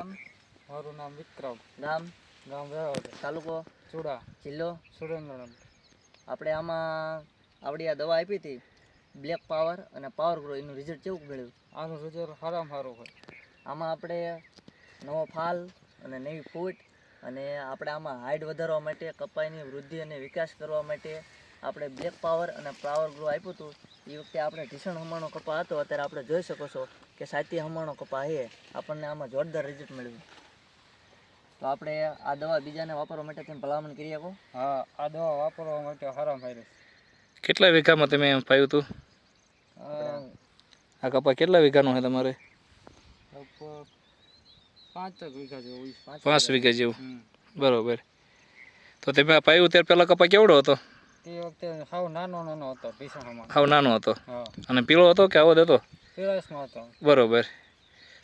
નામ? મારું નામ વિક્રમ. ગામ? ગામ વેરાવળ. તાલુકો? ચુડા. જિલ્લો? સુરેન્દ્રનગર. આપણે આમાં આવડી આ દવા આપી હતી બ્લેક પાવર અને પાવર ગ્રો, એનું રિઝલ્ટ કેવું મળ્યું? આનું રિઝલ્ટ સારામાં સારું હોય. આમાં આપણે નવો ફાલ અને નવી ફૂટ, અને આપણે આમાં હાઇટ વધારવા માટે, કપાઈની વૃદ્ધિ અને વિકાસ કરવા માટે આપણે બ્લેક પાવર અને પાવર ગ્રો આપ્યું હતું. એ વખતે આપણે ઢીસણ હમણાનો કપા હતો, અત્યારે આપણે જોઈ શકો છો કે સાતી હમણાનો કપા છે. આપણને આમાં જોરદાર રિઝલ્ટ મળ્યું. તો આપણે આ દવા બીજાને વાપરવા માટે તમે ભલામણ કરી શકો? હા, આ દવા વાપરવા માટે સારામાં સારી. કેટલા વીઘામાં તમે પાયું હતું આ કપા? કેટલા વીઘાનું છે તમારે? લગભગ 5 વીઘા જેવું. 5 વીઘા જેવું. બરોબર. તો તમે આ પાયું ત્યારે પહેલાં કપા કેવડો હતો? તે વખતે સાવ નાનો હતો. ઢીસણમાં સાવ નાનો હતો. હા. અને પીળો હતો કે આવો જ હતો? પીળાશમાં હતો. બરોબર.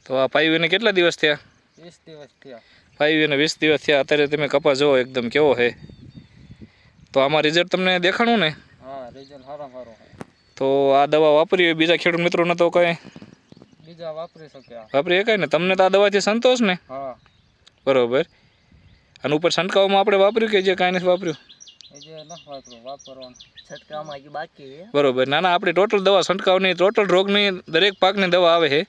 તો આ પાયું એને કેટલા દિવસ થયા? 20 દિવસ થયા. પાયું એને 20 દિવસ થયા. અત્યારે તમે કપા જુઓ એકદમ કેવો છે. તો આમાં રિઝલ્ટ તમને દેખાણું ને? હા, રિઝલ્ટ સારામાં સારું હોય. તો આ દવા વાપરી હોય બીજા ખેડૂત મિત્રોને તો કંઈ બીજા વાપરી શક્યા? વાપરી શકાય ને? તમને તો આ દવાથી સંતોષ ને? હા. બરોબર. અને ઉપર છંટકાવમાં આપણે વાપર્યું કે જે કાંઈ નથી વાપર્યું? એ જે ન વાપર્યું, વાપરવાનું છંટકાવમાં હજી બાકી છે. બરોબર. ના ના, આપણી ટોટલ દવા છંટકાવની, ટોટલ રોગની દરેક પાકની દવા આવે છે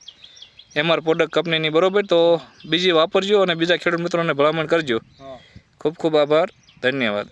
MR પ્રોડક્ટ કંપનીની. બરોબર. તો બીજી વાપરજો અને બીજા ખેડૂત મિત્રોને ભલામણ કરજો. હા. ખૂબ ખૂબ આભાર. ધન્યવાદ.